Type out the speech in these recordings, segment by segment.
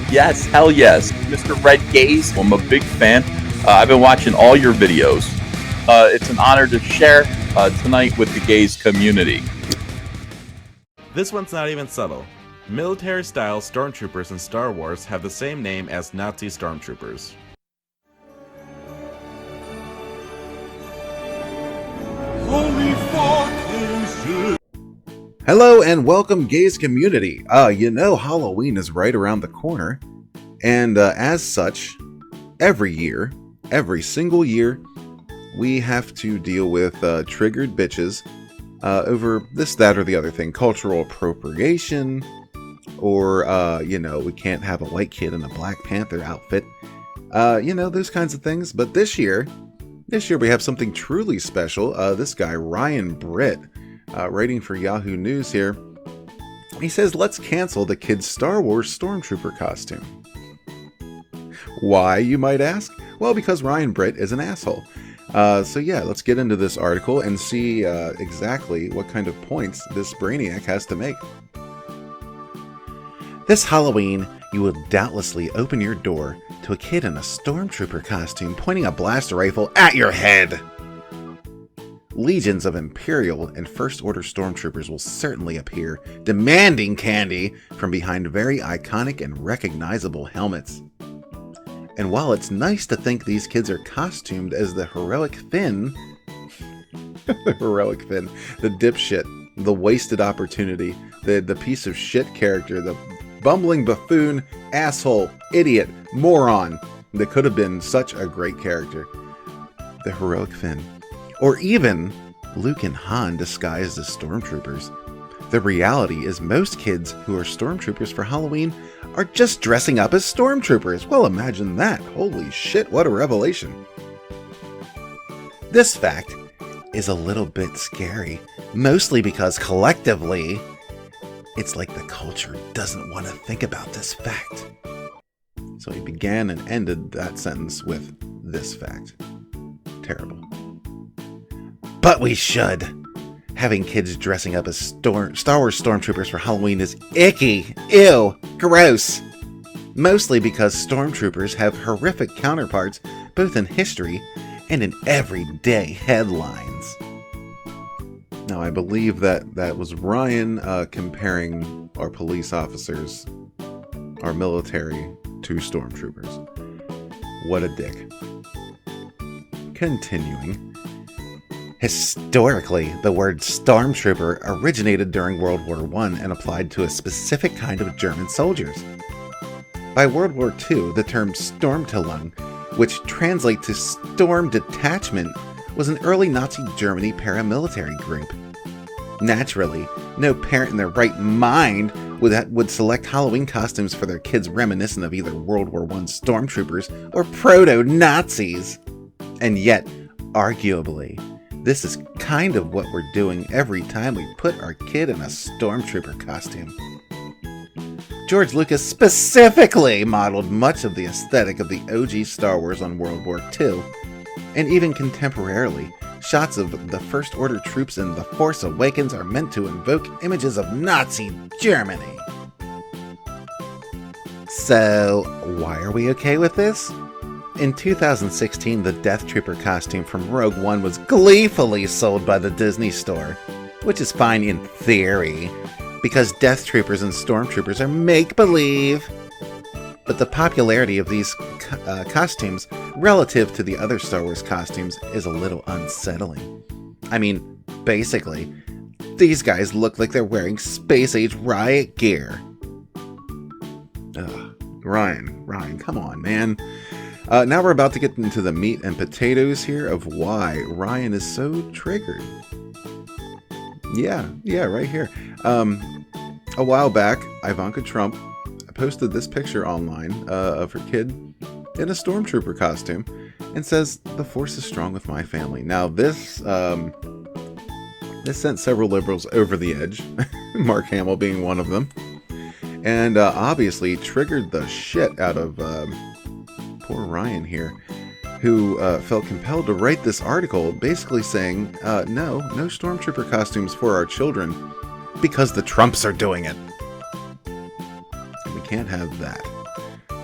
Yes, hell yes. Mr. Red Gaze, I'm a big fan. I've been watching all your videos. It's an honor to share tonight with the gaze community. This one's not even subtle. Military-style stormtroopers in Star Wars have the same name as Nazi stormtroopers. Holy fucking shit. Hello and welcome, gaze community. Halloween is right around the corner, and as such, every single year, we have to deal with triggered bitches over this, that, or the other thing. Cultural appropriation, or, we can't have a white kid in a Black Panther outfit. Those kinds of things. But this year we have something truly special. This guy, Ryan Britt, writing for Yahoo News here, he says, let's cancel the kid's Star Wars Stormtrooper costume. Why, you might ask? Well, because Ryan Britt is an asshole. Let's get into this article and see exactly what kind of points this brainiac has to make. This Halloween, you will doubtlessly open your door to a kid in a Stormtrooper costume pointing a blaster rifle at your head. Legions of Imperial and First Order Stormtroopers will certainly appear, demanding candy from behind very iconic and recognizable helmets. And while it's nice to think these kids are costumed as the heroic Finn, the dipshit, the wasted opportunity, the piece of shit character, the bumbling buffoon, asshole, idiot, moron that could have been such a great character, the heroic Finn. Or even Luke and Han disguised as stormtroopers. The reality is most kids who are stormtroopers for Halloween are just dressing up as stormtroopers. Well, imagine that. Holy shit, what a revelation. This fact is a little bit scary, mostly because collectively, it's like the culture doesn't want to think about this fact. So he began and ended that sentence with this fact. Terrible. But we should. Having kids dressing up as Star Wars Stormtroopers for Halloween is icky. Ew. Gross. Mostly because Stormtroopers have horrific counterparts both in history and in everyday headlines. Now, I believe that was Ryan comparing our police officers, our military, to Stormtroopers. What a dick. Continuing. Historically, the word Stormtrooper originated during World War I and applied to a specific kind of German soldiers. By World War II, the term Sturmabteilung, which translates to Storm Detachment, was an early Nazi Germany paramilitary group. Naturally, no parent in their right mind would select Halloween costumes for their kids reminiscent of either World War I Stormtroopers or proto-Nazis. And yet, arguably, this is kind of what we're doing every time we put our kid in a Stormtrooper costume. George Lucas specifically modeled much of the aesthetic of the OG Star Wars on World War II, and even contemporarily, shots of the First Order troops in The Force Awakens are meant to invoke images of Nazi Germany. So, why are we okay with this? In 2016, the Death Trooper costume from Rogue One was gleefully sold by the Disney Store, which is fine in theory, because Death Troopers and Stormtroopers are make-believe. But the popularity of these costumes relative to the other Star Wars costumes is a little unsettling. I mean, basically, these guys look like they're wearing space-age riot gear. Ugh, Ryan, come on, man. Now we're about to get into the meat and potatoes here of why Ryan is so triggered. Yeah, right here. A while back, Ivanka Trump posted this picture online of her kid in a Stormtrooper costume and says, "The Force is strong with my family." Now this sent several liberals over the edge, Mark Hamill being one of them, and obviously triggered the shit out of poor Ryan here, who felt compelled to write this article basically saying, no Stormtrooper costumes for our children because the Trumps are doing it. And we can't have that.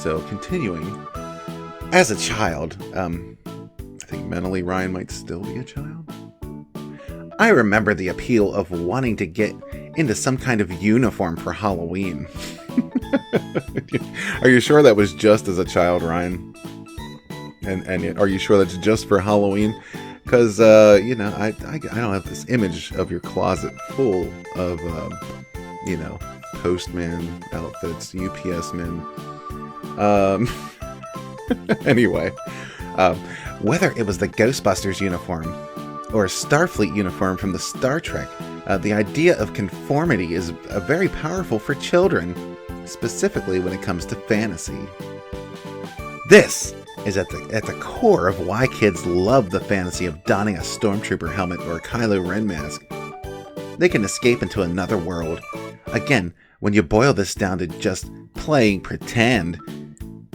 So continuing, as a child, I think mentally Ryan might still be a child. I remember the appeal of wanting to get into some kind of uniform for Halloween. Are you sure that was just as a child, Ryan? And are you sure that's just for Halloween? Because, you know, I don't have this image of your closet full of, you know, postman outfits, UPS men. Anyway, whether it was the Ghostbusters uniform or a Starfleet uniform from the Star Trek, the idea of conformity is very powerful for children, specifically when it comes to fantasy. This is at the core of why kids love the fantasy of donning a Stormtrooper helmet or a Kylo Ren mask. They can escape into another world. Again, when you boil this down to just playing pretend,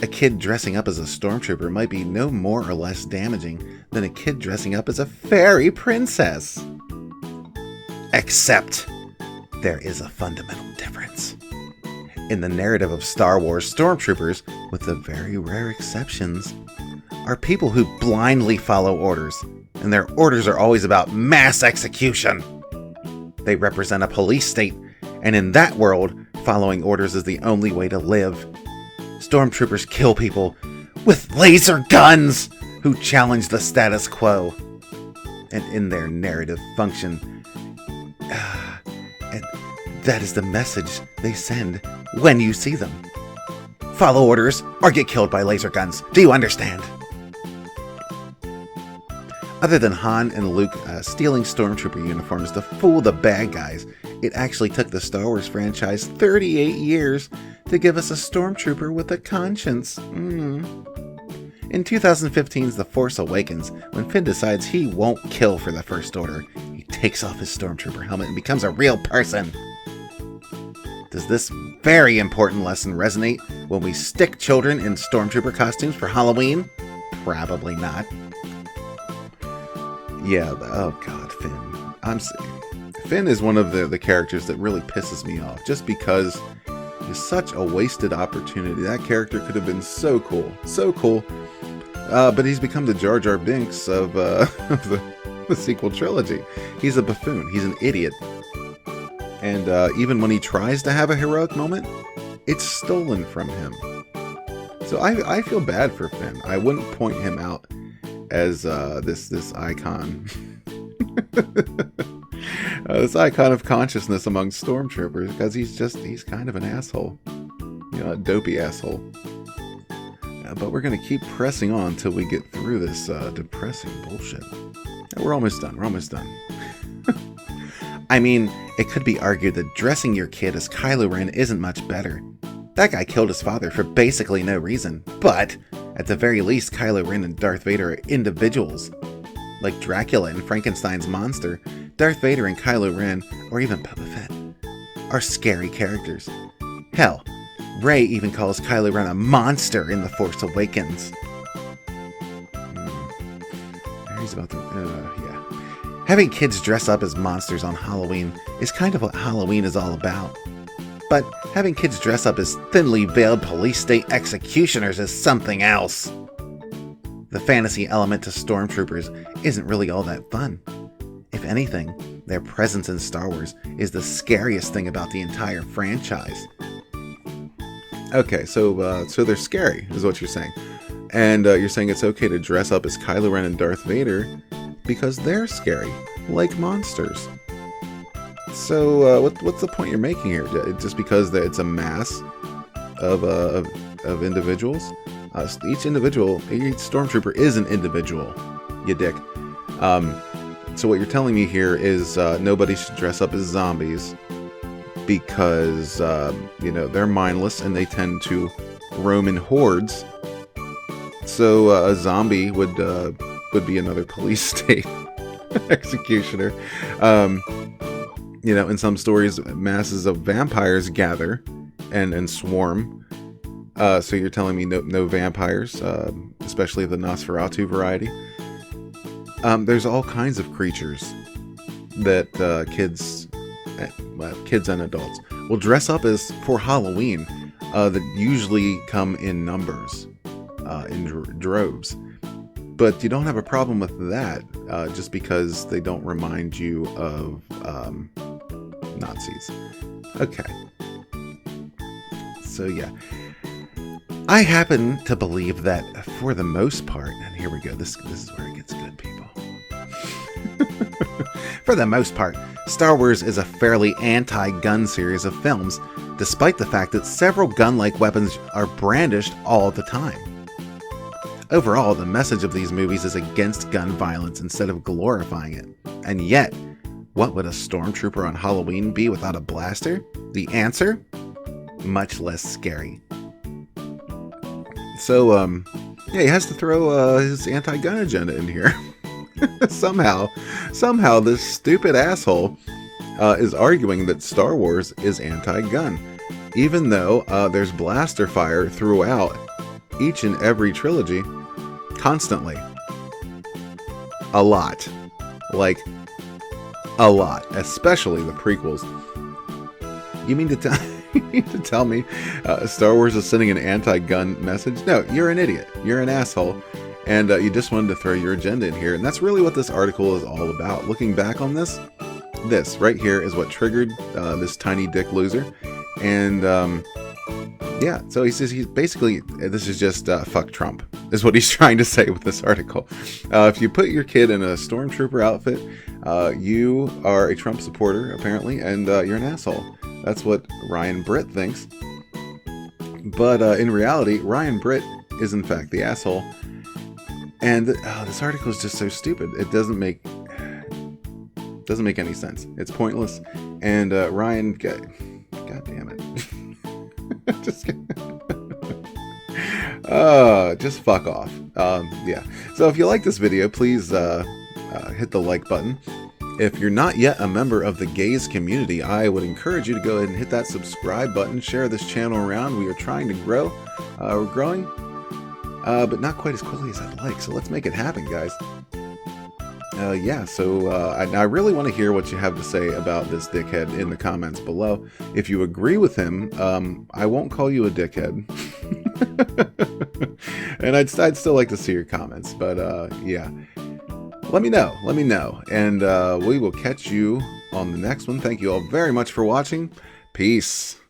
a kid dressing up as a Stormtrooper might be no more or less damaging than a kid dressing up as a fairy princess. Except, there is a fundamental difference. In the narrative of Star Wars, Stormtroopers, with the very rare exceptions, are people who blindly follow orders, and their orders are always about mass execution. They represent a police state, and in that world, following orders is the only way to live. Stormtroopers kill people with laser guns who challenge the status quo. And in their narrative function, and that is the message they send when you see them. Follow orders or get killed by laser guns. Do you understand? Other than Han and Luke stealing Stormtrooper uniforms to fool the bad guys, it actually took the Star Wars franchise 38 years to give us a Stormtrooper with a conscience. In 2015's The Force Awakens, when Finn decides he won't kill for the First Order, he takes off his Stormtrooper helmet and becomes a real person. Does this very important lesson resonate when we stick children in Stormtrooper costumes for Halloween? Probably not. Yeah, oh god, Finn. Finn is one of the characters that really pisses me off, just because he's such a wasted opportunity. That character could have been so cool. So cool. But he's become the Jar Jar Binks of the sequel trilogy. He's a buffoon. He's an idiot. And even when he tries to have a heroic moment, it's stolen from him. So I feel bad for Finn. I wouldn't point him out as this icon. This icon of consciousness among Stormtroopers, because he's kind of an asshole. You know, a dopey asshole. But we're going to keep pressing on till we get through this depressing bullshit. We're almost done. I mean, it could be argued that dressing your kid as Kylo Ren isn't much better. That guy killed his father for basically no reason, but at the very least, Kylo Ren and Darth Vader are individuals. Like Dracula and Frankenstein's monster, Darth Vader and Kylo Ren, or even Boba Fett, are scary characters. Hell, Rey even calls Kylo Ren a monster in The Force Awakens. He's about to... yeah. Having kids dress up as monsters on Halloween is kind of what Halloween is all about. But having kids dress up as thinly veiled police state executioners is something else. The fantasy element to Stormtroopers isn't really all that fun. If anything, their presence in Star Wars is the scariest thing about the entire franchise. Okay, so they're scary, is what you're saying. And you're saying it's okay to dress up as Kylo Ren and Darth Vader because they're scary, like monsters. So what's the point you're making here? Just because it's a mass of individuals? Each Stormtrooper is an individual, you dick. So what you're telling me here is nobody should dress up as zombies because they're mindless and they tend to roam in hordes. So a zombie would be another police state executioner. In some stories, masses of vampires gather and swarm. So you're telling me no vampires, especially the Nosferatu variety. There's all kinds of creatures that kids and adults will dress up as for Halloween. that usually come in numbers, in droves. But you don't have a problem with that, just because they don't remind you of Nazis. Okay. So yeah. I happen to believe that for the most part, and here we go, this is where it gets good, people. For the most part, Star Wars is a fairly anti-gun series of films, despite the fact that several gun-like weapons are brandished all the time. Overall, the message of these movies is against gun violence instead of glorifying it. And yet, what would a stormtrooper on Halloween be without a blaster? The answer? Much less scary. So, yeah, he has to throw his anti-gun agenda in here. Somehow this stupid asshole is arguing that Star Wars is anti-gun, even though there's blaster fire throughout each and every trilogy, constantly. A lot. Like, a lot. Especially the prequels. You mean to tell me Star Wars is sending an anti-gun message? No, you're an idiot. You're an asshole. And you just wanted to throw your agenda in here. And that's really what this article is all about. Looking back on this right here is what triggered this tiny dick loser. And yeah, so he says he's basically, this is just fuck Trump, is what he's trying to say with this article. If you put your kid in a stormtrooper outfit, you are a Trump supporter, apparently, and you're an asshole. That's what Ryan Britt thinks. But in reality, Ryan Britt is in fact the asshole. And this article is just so stupid. It doesn't make any sense. It's pointless. And Ryan, God damn it. Just fuck off. Yeah. So if you like this video, please hit the like button. If you're not yet a member of the gays community, I would encourage you to go ahead and hit that subscribe button. Share this channel around. We are trying to grow. We're growing, but not quite as quickly as I'd like. So let's make it happen, guys. Yeah, so I really want to hear what you have to say about this dickhead in the comments below. If you agree with him, I won't call you a dickhead. And I'd still like to see your comments, but yeah. Let me know, and we will catch you on the next one. Thank you all very much for watching. Peace.